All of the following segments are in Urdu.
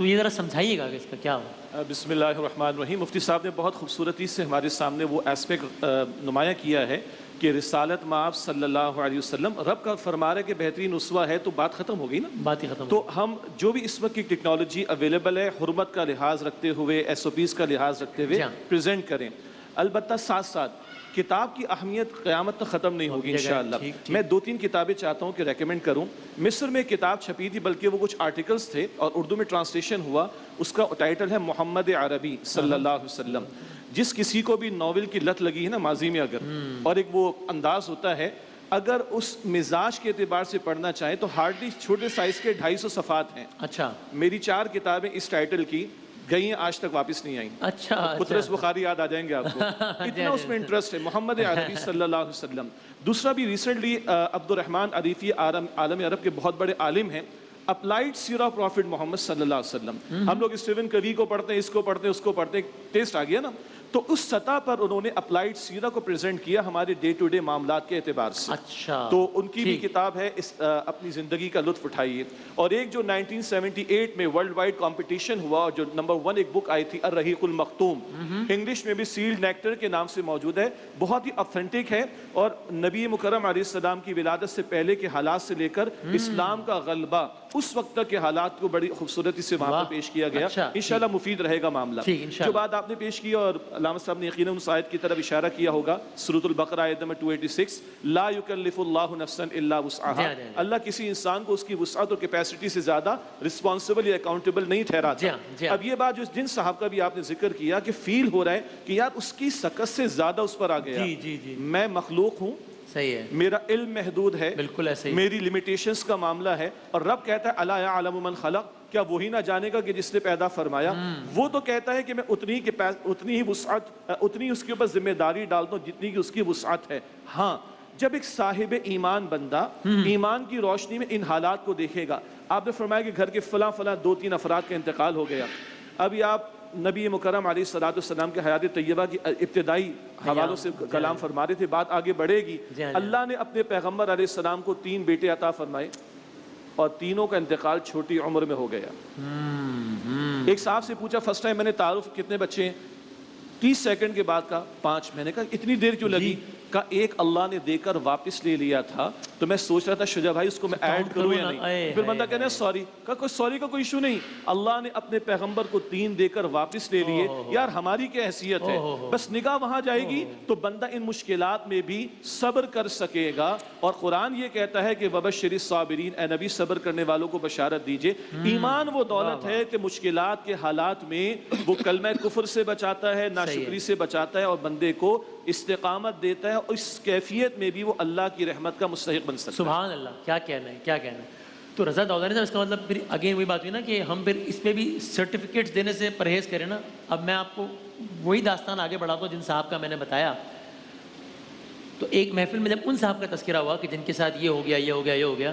تو یہ ذرا سمجھائیے گا کہ اس کا کیا ہو. بسم اللہ الرحمن الرحیم. مفتی صاحب نے بہت خوبصورتی سے ہمارے سامنے وہ ایسپیکٹ نمایاں کیا ہے کہ رسالت مآب صلی اللہ علیہ وسلم رب کا فرما رہا ہے کہ بہترین اسوہ ہے، تو بات ختم ہو گئی نا. بات ہی ختم. تو ہم جو بھی اس وقت کی ٹیکنالوجی اویلیبل ہے حرمت کا لحاظ رکھتے ہوئے، ایس او پیز کا لحاظ رکھتے ہوئے پریزنٹ کریں. البتہ ساتھ ساتھ کتاب کی اہمیت قیامت تک ختم نہیں ہوگی انشاءاللہ. میں 2-3 کتابیں چاہتا ہوں کہ ریکمینڈ کروں. مصر میں کتاب چھپی تھی، بلکہ وہ کچھ آرٹیکلز تھے اور اردو میں ٹرانسلیشن ہوا. اس کا ٹائٹل ہے محمد عربی صلی اللہ علیہ وسلم. جس کسی کو بھی ناول کی لت لگی ہے نا ماضی میں اگر، اور ایک وہ انداز ہوتا ہے، اگر اس مزاج کے اعتبار سے پڑھنا چاہیں تو ہارڈلی چھوٹے سائز کے 250 صفحات ہیں. اچھا. میری 4 کتابیں اس ٹائٹل کی گئی ہیں، آج تک واپس نہیں آئیں. اچھا. پطرس بخاری یاد آ جائیں گے آپ کو. اتنا اس میں انٹرسٹ ہے محمد عربی صلی اللہ علیہ وسلم. دوسرا بھی ریسنٹلی عبد الرحمن عریفی عالم عرب کے بہت بڑے عالم ہیں. اپلائڈ سیرہ پروفٹ محمد صلی اللہ علیہ وسلم. ہم لوگ اسٹیون کوی کو پڑھتے ہیں، اس کو پڑھتے ہیں، اس کو پڑھتے ہیں، ٹیسٹ آ گیا نا. تو اس سطح پر انہوں نے اپلائڈ سیرہ کو پریزنٹ کیا ہمارے ڈے ٹو ڈے معاملات کے اعتبار سے. اچھا. تو ان کی بھی کتاب ہے، اپنی زندگی کا لطف اٹھائیے. اور ایک جو 1978 میں ورلڈ وائڈ کمپٹیشن ہوا اور جو نمبر 1 ایک بک آئی تھی الرحیق المختوم، انگلش میں بھی سیلڈ نیکٹر کے نام سے موجود ہے. بہت ہی اوتھینٹک ہے اور نبی مکرم علیہ السلام کی ولادت سے پہلے کے حالات سے لے کر اسلام کا غلبہ اس وقت تک کے حالات کو بڑی خوبصورتی سے وہاں پر پیش کیا گیا. انشاءاللہ مفید رہے گا معاملہ. جو بات آپ نے پیش کی اور علامہ صاحب نے یقیناً اس آیت کی طرف اشارہ کیا ہوگا، سورۃ البقرہ آیت نمبر 286، لا یکلف اللہ نفسا الا وسعها. اللہ کسی انسان کو اس کی وسعت اور کیپیسٹی سے زیادہ رسپانسبل یا اکاؤنٹیبل نہیں ٹھہراتا. اب یہ بات جو جن صاحب کا بھی آپ نے ذکر کیا کہ فیل ہو رہا ہے کہ یار اس کی سکت سے زیادہ اس پر آ گیا. میں مخلوق ہوں، صحیح ہے، میرا علم محدود ہے، بالکل ایسے، میری لمیٹیشنز کا معاملہ ہے. اور رب کہتا ہے الا یعلم من خلق، کیا وہی نہ جانے گا کہ جس نے پیدا فرمایا. وہ تو کہتا ہے کہ میں اتنی ہی وسعت، اتنی اس کے اوپر ذمہ داری ڈالتا ہوں جتنی کہ اس کی وسعت ہے. ہاں، جب ایک صاحب ایمان بندہ ایمان کی روشنی میں ان حالات کو دیکھے گا. آپ نے فرمایا کہ گھر کے فلاں 2-3 افراد کا انتقال ہو گیا. ابھی آپ نبی مکرم علیہ الصلوۃ والسلام کے حیات طیبہ کی ابتدائی حوالوں سے کلام فرما رہے تھے، بات آگے بڑھے گی. اللہ نے اپنے پیغمبر علیہ السلام کو 3 بیٹے عطا فرمائے اور تینوں کا انتقال چھوٹی عمر میں ہو گیا. ایک صاحب سے پوچھا فرسٹ ٹائم میں نے تعارف کتنے بچے ہیں؟ 30 سیکنڈ کے بعد کہا 5. میں نے کہا اتنی دیر کیوں لگی؟ کہا ایک اللہ نے دے کر واپس لے لیا تھا تو میں سوچ رہا تھا شجاع بھائی اس کو میں ایڈ کروں یا نہیں. پھر بندہ کہنا ہے سوری. کہا کوئی سوری کا کوئی ایشو نہیں، اللہ نے اپنے پیغمبر کو 3 دے کر واپس لے لیے. یار ہماری کیا حیثیت ہے؟ بس نگاہ وہاں جائے گی تو بندہ ان مشکلات میں بھی صبر کر سکے گا. اور قرآن یہ کہتا ہے کہ وبشر الصابرین، اے نبی صبر کرنے والوں کو بشارت دیجئے. ایمان وہ دولت ہے کہ مشکلات کے حالات میں وہ کلمہ کفر سے بچاتا ہے، ناشکری سے بچاتا ہے اور بندے کو استقامت دیتا ہے، اور اس کیفیت میں بھی وہ اللہ کی رحمت کا مستحق بن سکتا ہے. سبحان اللہ. کیا کہنا ہے، کیا کہنا ہے. تو رضا داؤدانی صاحب اس کا مطلب پھر اگین وہی بات ہوئی نا کہ ہم پھر اس پہ بھی سرٹیفکیٹس دینے سے پرہیز کریں نا. اب میں آپ کو وہی داستان آگے بڑھاتا ہوں جن صاحب کا میں نے بتایا. تو ایک محفل میں جب ان صاحب کا تذکرہ ہوا کہ جن کے ساتھ یہ ہو گیا، یہ ہو گیا، یہ ہو گیا،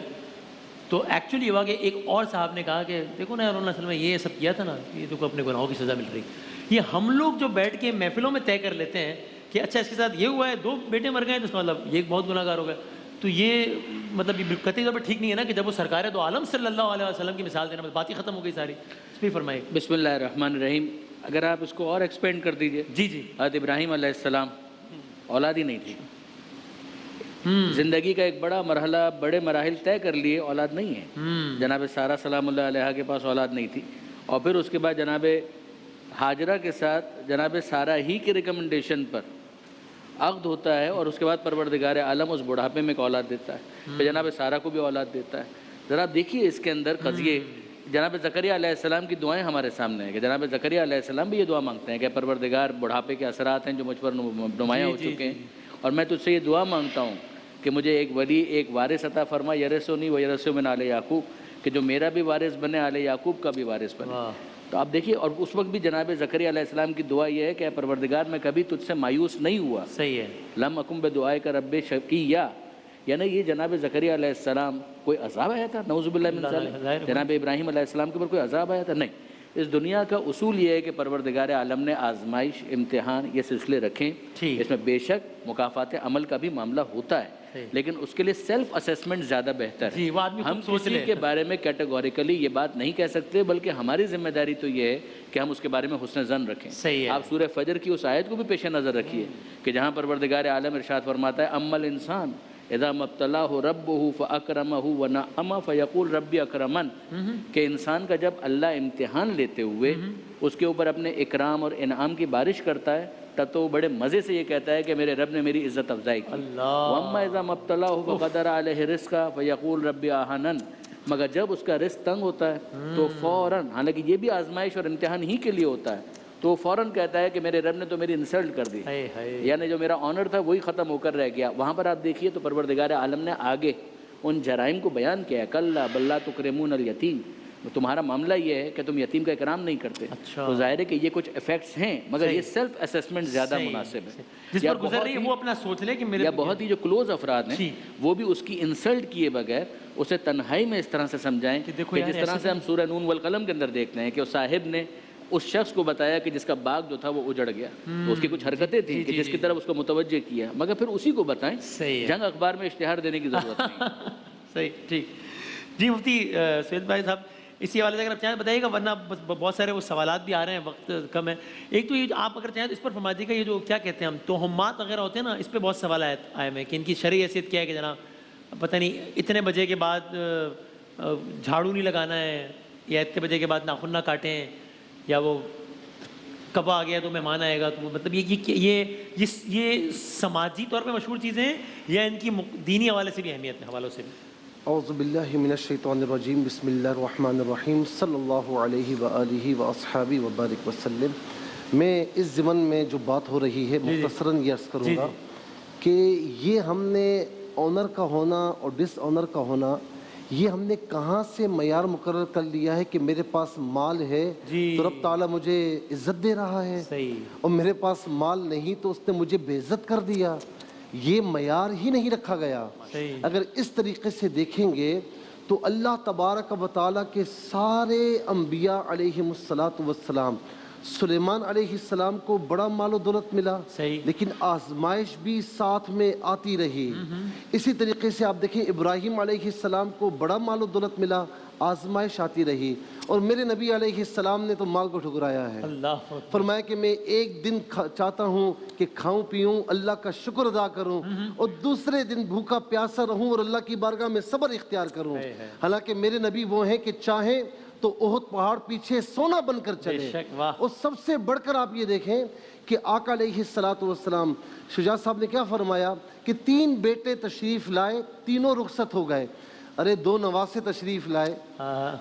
تو ایکچولی ہوا کہ ایک اور صاحب نے کہا کہ دیکھو نا انہوں نے اصل میں یہ سب کیا تھا نا، یہ تو اپنے گناہوں کی سزا مل رہی. یہ ہم لوگ جو بیٹھ کے محفلوں میں طے کر لیتے ہیں کہ اچھا اس کے ساتھ یہ ہوا ہے، 2 بیٹے مر گئے تو اس کا مطلب یہ بہت گناہ گار ہو گیا. تو یہ مطلب یہ قطعی طور پر ٹھیک نہیں ہے نا کہ جب وہ سرکار دو عالم صلی اللہ علیہ وسلم کی مثال دینا، بات ہی ختم ہو گئی ساری. اس پہ فرمائے. بسم اللہ الرحمن الرحیم. اگر آپ اس کو اور ایکسپینڈ کر دیجئے. جی. حضرت ابراہیم علیہ السلام اولاد ہی نہیں تھی. زندگی کا ایک بڑا مرحلہ، بڑے مراحل طے کر لیے، اولاد نہیں ہے. جناب سارہ سلام اللہ علیہ کے پاس اولاد نہیں تھی. اور پھر اس کے بعد جناب ہاجرہ کے ساتھ جناب سارہ ہی کے ریکمنڈیشن پر عقد ہوتا ہے اور اس کے بعد پروردگار عالم اس بڑھاپے میں ایک اولاد دیتا ہے. پھر جناب سارہ کو بھی اولاد دیتا ہے. ذرا دیکھیے اس کے اندر قضیے. جناب زکریا علیہ السلام کی دعائیں ہمارے سامنے ہیں کہ جناب زکریا علیہ السلام بھی یہ دعا مانگتے ہیں کہ پروردگار بڑھاپے کے اثرات ہیں جو مجھ پر نمایاں ہو چکے ہیں، اور میں تجھ سے یہ دعا مانگتا ہوں کہ مجھے ایک ولی، ایک وارث عطا فرما، یرثنی و یرث من آل یعقوب، کہ جو میرا بھی وارث بنے، آل یعقوب کا بھی وارث بنے. تو آپ دیکھیے، اور اس وقت بھی جناب زکریا علیہ السلام کی دعا یہ ہے کہ اے پروردگار میں کبھی تجھ سے مایوس نہیں ہوا. صحیح ہے. لم اکن بدعائے کا رب شقیہ. یعنی یہ جناب زکریا علیہ السلام کوئی عذاب آیا تھا؟ نعوذ باللہ من ذالک. جناب ابراہیم علیہ السلام کے اوپر کوئی عذاب آیا تھا؟ نہیں. اس دنیا کا اصول یہ ہے کہ پروردگار عالم نے آزمائش، امتحان، یہ سلسلے رکھیں، اس میں بے شک مکافات عمل کا بھی معاملہ ہوتا ہے، لیکن اس کے لیے سیلف اسیسمنٹ زیادہ بہتر ہے۔ ہم کسی کے بارے میں کیٹیگوریکلی یہ بات نہیں کہہ سکتے، بلکہ ہماری ذمہ داری تو یہ ہے کہ ہم اس کے بارے میں حسن ظن رکھیں۔ آپ سورہ فجر کی اس آیت کو بھی پیش نظر رکھیے کہ جہاں پروردگار عالم ارشاد فرماتا ہے اما الانسان اذا مبتلاہ ربہ فاکرمہ ونعمہ فیقول ربی اکرمن، کہ انسان کا جب اللہ امتحان لیتے ہوئے اس کے اوپر اپنے اکرام اور انعام کی بارش کرتا ہے تب تو وہ بڑے مزے سے یہ کہتا ہے کہ میرے رب نے میری عزت افزائی کی۔ واما اذا مبتلاہ فقدر علیہ رزقہ فیقول ربی اہانن، مگر جب اس کا رزق تنگ ہوتا ہے تو فوراً، حالانکہ یہ بھی آزمائش اور امتحان ہی کے لیے ہوتا ہے، تو فوراً کہتا ہے کہ میرے رب نے تو میری انسلٹ کر دی، یعنی جو میرا آنر تھا وہی ختم ہو کر رہ گیا۔ وہاں پر آپ دیکھیے تو پروردگار عالم نے آگے ان جرائم کو بیان کیا ہے، کلا بل لا تکرمون الیتیم، تمہارا معاملہ یہ ہے کہ تم یتیم کا اکرام نہیں کرتے۔ تو ظاہر ہے کہ یہ کچھ ایفیکٹس ہیں، مگر یہ سیلف اسیسمنٹ زیادہ مناسب ہے۔ جس پر گزر رہی ہے وہ اپنا سوچ لے کہ میرے یا بہت ہی جو کلوز افراد ہیں وہ بھی اس کی انسلٹ کیے بغیر اسے تنہائی میں اس طرح سے سمجھائیں کہ جس طرح سے ہم سورہ نون والقلم کے اندر دیکھتے ہیں کہ اس صاحب نے اس شخص کو بتایا کہ جس کا باغ جو تھا وہ اجڑ گیا، تو اس کی کچھ حرکتیں تھیں کہ جس کی طرف اس کو متوجہ کیا، مگر پھر اسی کو بتائیں، جنگ اخبار میں اشتہار دینے کی ضرورت نہیں۔ صحیح، ٹھیک جی۔ مفتی سید بھائی صاحب اسی حوالے سے اگر آپ چاہیں بتائیے گا، ورنہ بہت سارے وہ سوالات بھی آ رہے ہیں، وقت کم ہے۔ ایک تو یہ آپ اگر چاہیں تو اس پر فرما دیجیے گا، یہ جو کیا کہتے ہیں ہم توہمات وغیرہ ہوتے ہیں نا، اس پہ بہت سوال آئے ہیں کہ ان کی شرعی حیثیت کیا ہے، کہ جناب پتہ نہیں اتنے بجے کے بعد جھاڑو نہیں لگانا ہے، یا اتنے بجے کے بعد ناخن نہ کاٹیں، یا وہ کب آ گیا تو مہمان آئے گا، تو مطلب یہ سماجی طور پہ مشہور چیزیں ہیں یا ان کی دینی حوالے سے بھی اہمیت ہے، حوالوں سے بھی؟ اعوذ باللہ من الشیطان الرجیم، بسم اللہ الرحمن الرحیم، صلی اللہ علیہ وآلہ واصحابہ وبارک وسلم۔ میں اس ضمن میں جو بات ہو رہی ہے مختصراً یہ عرض کروں گا کہ یہ ہم نے آنر کا ہونا اور ڈس آنر کا ہونا، یہ ہم نے کہاں سے معیار مقرر کر لیا ہے کہ میرے پاس مال ہے تو رب تعالیٰ مجھے عزت دے رہا ہے، اور میرے پاس مال نہیں تو اس نے مجھے بے عزت کر دیا۔ یہ معیار ہی نہیں رکھا گیا۔ اگر اس طریقے سے دیکھیں گے تو اللہ تبارک و تعالیٰ کے سارے انبیاء علیہم السلام، سلیمان علیہ السلام کو بڑا مال و دولت ملا، لیکن آزمائش بھی ساتھ میں آتی رہی۔ اسی طریقے سے آپ دیکھیں ابراہیم علیہ السلام کو بڑا مال و دولت ملا، آزمائش آتی رہی، اور میرے نبی علیہ السلام نے تو مال کو ٹھکرایا ہے۔ فرمایا کہ میں ایک دن چاہتا ہوں کہ کھاؤں پیوں، اللہ کا شکر ادا کروں، اور دوسرے دن بھوکا پیاسا رہوں اور اللہ کی بارگاہ میں صبر اختیار کروں۔ حالانکہ میرے نبی وہ ہیں کہ چاہیں تو احد پہاڑ پیچھے سونا بن کر چلے۔ اور سب سے بڑھ کر آپ یہ دیکھیں کہ آقا علیہ السلام، شجاع صاحب نے کیا فرمایا کہ 3 بیٹے تشریف لائے، تینوں رخصت ہو گئے۔ ارے 2 نواسے تشریف لائے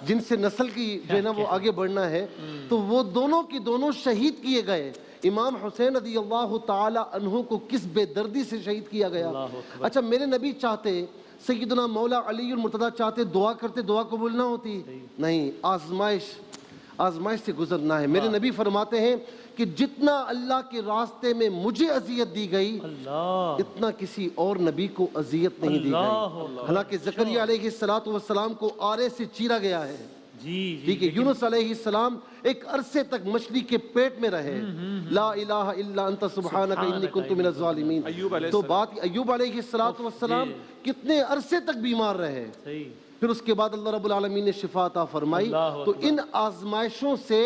جن سے نسل کی جو ہے نا وہ آگے بڑھنا ہے، تو وہ دونوں کی دونوں شہید کیے گئے۔ امام حسین رضی اللہ تعالی عنہ کو کس بے دردی سے شہید کیا گیا۔ اچھا میرے نبی چاہتے، سیدنا مولا علی المرتضیٰ چاہتے، دعا کرتے، دعا قبول نہ ہوتی؟ نہیں، آزمائش سے گزرنا ہے۔ میرے نبی فرماتے ہیں کہ جتنا اللہ کے راستے میں مجھے اذیت دی گئی اتنا کسی اور نبی کو اذیت نہیں دی گئی۔ حالانکہ زکریا علیہ السلام کو آرے سے چیرا گیا ہے، ٹھیک ہے، یونس علیہ السلام ایک عرصے تک مچھلی کے پیٹ میں رہے، لا الہ الا انت سبحانک انی کنت من الظالمین۔ تو بات ایوب علیہ السلام کتنے عرصے تک بیمار رہے، پھر اس کے بعد اللہ رب العالمین نے شفا عطا فرمائی۔ تو ان آزمائشوں سے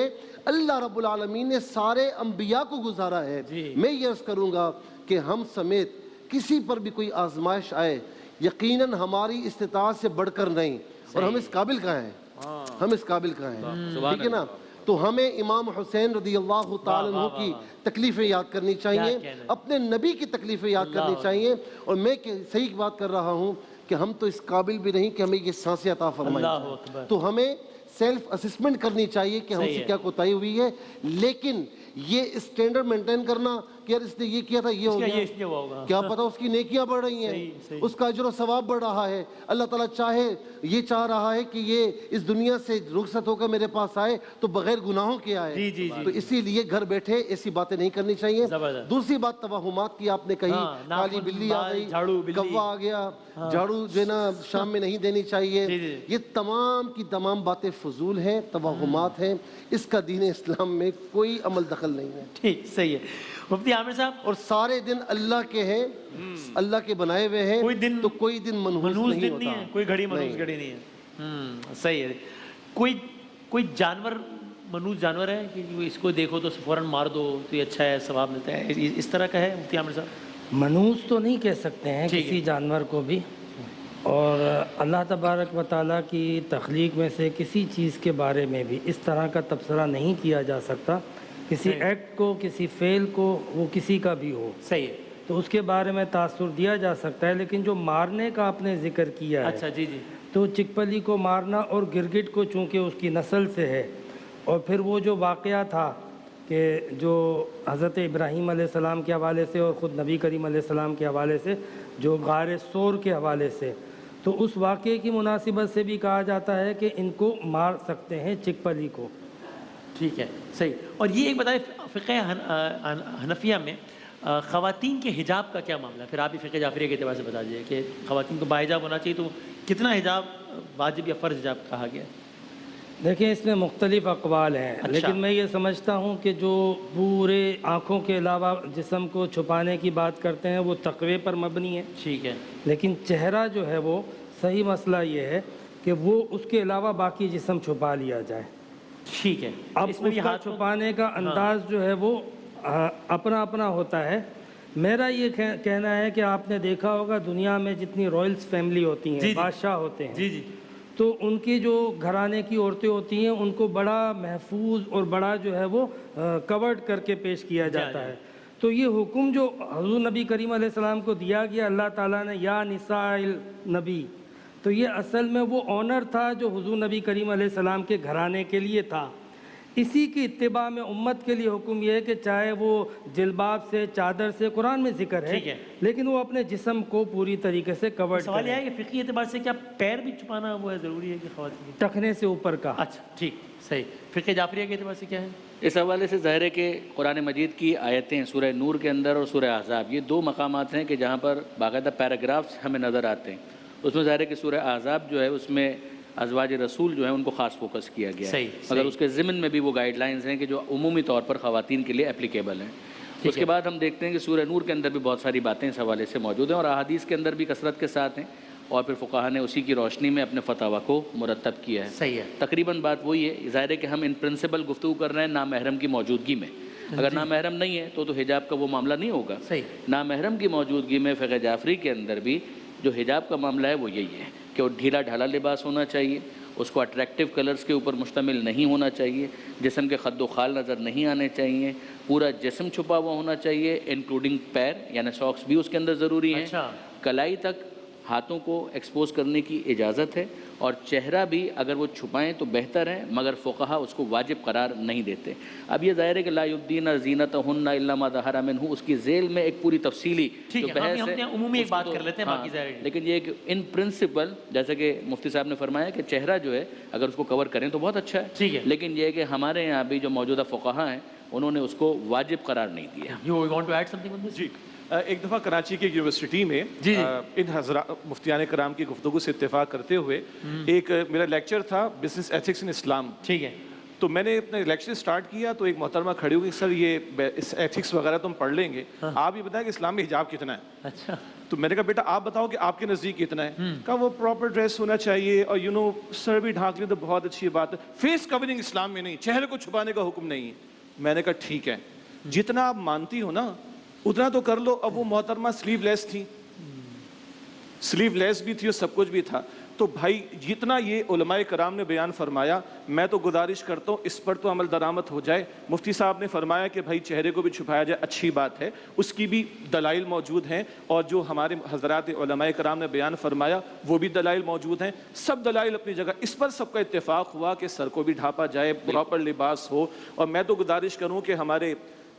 اللہ رب العالمین نے سارے انبیاء کو گزارا ہے۔ میں یہ عرض کروں گا کہ ہم سمیت کسی پر بھی کوئی آزمائش آئے، یقیناً ہماری استطاعت سے بڑھ کر نہیں، اور ہم اس قابل کہاں ہیں، ہم اس قابل کہاں ہیں، ٹھیک ہے نا۔ تو ہمیں امام حسین رضی اللہ تعالیٰ عنہ کی تکلیفیں یاد کرنی چاہیے، اپنے نبی کی تکلیفیں یاد کرنی چاہیے، اور میں صحیح بات کر رہا ہوں کہ ہم تو اس قابل بھی نہیں کہ ہمیں یہ سانسیں عطا فرمائیں، تو ہمیں سیلف اسسمنٹ کرنی چاہیے کہ ہم سے کیا کوتاہی ہوئی ہے، لیکن یہ اسٹینڈرڈ مینٹین کرنا کہ کہ یار اس نے یہ کیا تھا یہ ہو کیا یہ گیا, اس لیے ہوا ہوگا. کیا پتا اس کی نیکیاں بڑھ رہی ہیں, اس کا اجر و ثواب بڑھ رہا ہے. اللہ تعالیٰ یہ چاہ رہا ہے کہ یہ اس دنیا سے رخصت ہو کر میرے پاس آئے تو بغیر گناہوں کے آئے. جی جی تو اسی لیے گھر بیٹھے ایسی باتیں نہیں کرنی چاہیے. دوسری بات توہمات کی آپ نے کہی, کالی بلی آ گئی, کوا آ گیا, جھاڑو جو ہے نا شام میں نہیں دینی چاہیے, یہ تمام کی تمام باتیں فضول ہیں, توہمات ہیں. اس کا دین اسلام میں کوئی عمل دخل نہیں ہے. ٹھیک, صحیح ہے. مفتی عامر صاحب, اور سارے دن اللہ کے ہیں, اللہ کے بنائے ہوئے ہیں, تو کوئی دن منحوس نہیں ہوتا. کوئی گھڑی منحوس گھڑی نہیں ہے. صحیح ہے. کوئی جانور منحوس جانور ہے کہ اس کو دیکھو تو فوراً مار دو تو یہ اچھا ہے, ثواب ملتا ہے, اس طرح کا ہے مفتی عامر صاحب؟ منحوس تو نہیں کہہ سکتے ہیں کسی جانور کو بھی, اور اللہ تبارک و تعالیٰ کی تخلیق میں سے کسی چیز کے بارے میں بھی اس طرح کا تبصرہ نہیں کیا جا سکتا. کسی ایکٹ کو, کسی فعل کو, وہ کسی کا بھی ہو, صحیح ہے, تو اس کے بارے میں تاثر دیا جا سکتا ہے. لیکن جو مارنے کا آپ نے ذکر کیا ہے, اچھا جی جی, تو چکپلی کو مارنا اور گرگٹ کو چونکہ اس کی نسل سے ہے, اور پھر وہ جو واقعہ تھا کہ جو حضرت ابراہیم علیہ السلام کے حوالے سے اور خود نبی کریم علیہ السلام کے حوالے سے, جو غار سور کے حوالے سے, تو اس واقعے کی مناسبت سے بھی کہا جاتا ہے کہ ان کو مار سکتے ہیں, چکپلی کو. ٹھیک ہے, صحیح. اور یہ ایک بتائیں, فقہ حنفیہ میں خواتین کے حجاب کا کیا معاملہ ہے؟ پھر آپ بھی فقہ جعفریہ کے اعتبار سے بتا دیجیے کہ خواتین کو باحجاب ہونا چاہیے, تو کتنا حجاب واجب یا فرض حجاب کہا گیا؟ دیکھیں اس میں مختلف اقوال ہیں, لیکن میں یہ سمجھتا ہوں کہ جو پورے آنکھوں کے علاوہ جسم کو چھپانے کی بات کرتے ہیں وہ تقوی پر مبنی ہے. ٹھیک ہے. لیکن چہرہ جو ہے وہ صحیح مسئلہ یہ ہے کہ وہ اس کے علاوہ باقی جسم چھپا لیا جائے. ٹھیک ہے. اب اس کا چھپانے کا انداز جو ہے وہ اپنا اپنا ہوتا ہے. میرا یہ کہنا ہے کہ آپ نے دیکھا ہوگا دنیا میں جتنی رائلز فیملی ہوتی ہیں, بادشاہ ہوتے ہیں, جی جی, تو ان کی جو گھرانے کی عورتیں ہوتی ہیں ان کو بڑا محفوظ اور بڑا جو ہے وہ کورڈ کر کے پیش کیا جاتا ہے. تو یہ حکم جو حضور نبی کریم علیہ السلام کو دیا گیا اللہ تعالیٰ نے, یا نساء النبی, تو یہ اصل میں وہ آنر تھا جو حضور نبی کریم علیہ السلام کے گھرانے کے لیے تھا. اسی کی اتباع میں امت کے لیے حکم یہ ہے کہ چاہے وہ جلباب سے, چادر سے, قرآن میں ذکر ہے, لیکن وہ اپنے جسم کو پوری طریقے سے کور کریں. سوال یہ ہے کہ فقہی اعتبار سے کیا پیر بھی چھپانا وہ ہے ضروری ہے کہ خواتین ٹخنے سے اوپر کا؟ اچھا ٹھیک, صحیح. فقہ جعفریہ کے اعتبار سے کیا ہے؟ اس حوالے سے ظاہر ہے کہ قرآن مجید کی آیتیں سورہ نور کے اندر اور سورہ احزاب, یہ دو مقامات ہیں کہ جہاں پر باقاعدہ پیراگرافز ہمیں نظر آتے ہیں. اس میں ظاہر ہے کہ سورہ احزاب جو ہے اس میں ازواج رسول جو ہیں ان کو خاص فوکس کیا گیا ہے, مگر اس کے ضمن میں بھی وہ گائیڈ لائنز ہیں کہ جو عمومی طور پر خواتین کے لیے اپلیکیبل ہیں. اس کے بعد ہم دیکھتے ہیں کہ سورہ نور کے اندر بھی بہت ساری باتیں اس حوالے سے موجود ہیں, اور احادیث کے اندر بھی کثرت کے ساتھ ہیں, اور پھر فقہا نے اسی کی روشنی میں اپنے فتاویٰ کو مرتب کیا ہے. صحیح ہے. تقریباً بات وہی ہے. ظاہر ہے کہ ہم ان پرنسپل گفتگو کر رہے ہیں نامحرم کی موجودگی میں. اگر نامحرم نہیں ہے تو حجاب کا وہ معاملہ نہیں ہوگا. صحیح. نامحرم کی موجودگی میں فقہ جعفری کے اندر بھی جو حجاب کا معاملہ ہے وہ یہی ہے کہ وہ ڈھیلا ڈھالا لباس ہونا چاہیے, اس کو اٹریکٹیو کلرز کے اوپر مشتمل نہیں ہونا چاہیے, جسم کے خد و خال نظر نہیں آنے چاہیے, پورا جسم چھپا ہوا ہونا چاہیے انکلوڈنگ پیر, یعنی ساکس بھی اس کے اندر ضروری ہیں. کلائی تک ہاتھوں کو ایکسپوز کرنے کی اجازت ہے, اور چہرہ بھی اگر وہ چھپائیں تو بہتر ہے, مگر فقہا اس کو واجب قرار نہیں دیتے. اب یہ ظاہر ہے کہ لا یبدین زینتہن الا ما ظہر منہ, اس کی ذیل میں ایک پوری تفصیلی جو بحث ہے عمومی ایک بات کر لیتے ہیں باقی ظاہر. لیکن یہ کہ ان پرنسپل جیسے کہ مفتی صاحب نے فرمایا کہ چہرہ جو ہے اگر اس کو کور کریں تو بہت اچھا ہے, لیکن یہ کہ ہمارے یہاں بھی جو موجودہ فقہا ہیں انہوں نے اس کو واجب قرار نہیں دیا. You want to add something on this? جی, ایک دفعہ کراچی کی یونیورسٹی میں ان حضرات مفتیان کرام کی گفتگو سے اتفاق کرتے ہوئے ایک میرا لیکچر تھا بزنس ایتھکس ان اسلام. ٹھیک ہے. تو میں نے اپنا لیکچر سٹارٹ کیا تو ایک محترمہ کھڑی ہوئی, سر یہ ایتھکس وغیرہ تو ہم پڑھ لیں گے, آپ یہ بتائیں کہ اسلام میں حجاب کتنا ہے. اچھا. تو میں نے کہا بیٹا آپ بتاؤ کہ آپ کے نزدیک کتنا ہے. کہا وہ پراپر ڈریس ہونا چاہیے اور سر بھی ڈھانک لیں تو بہت اچھی بات ہے, فیس کورنگ اسلام میں نہیں, چہرے کو چھپانے کا حکم نہیں ہے. میں نے کہا ٹھیک ہے, جتنا آپ مانتی ہو نا اتنا تو کر لو. اب وہ محترمہ سلیو لیس تھی, سلیو لیس بھی تھی اور سب کچھ بھی تھا. تو بھائی جتنا یہ علماء کرام نے بیان فرمایا, میں تو گزارش کرتا ہوں اس پر تو عمل درآمد ہو جائے. مفتی صاحب نے فرمایا کہ بھائی چہرے کو بھی چھپایا جائے, اچھی بات ہے, اس کی بھی دلائل موجود ہیں, اور جو ہمارے حضرات علماء کرام نے بیان فرمایا وہ بھی دلائل موجود ہیں. سب دلائل اپنی جگہ, اس پر سب کا اتفاق ہوا کہ سر کو بھی ڈھانپا جائے, پراپر لباس ہو. اور میں تو گزارش کروں کہ ہمارے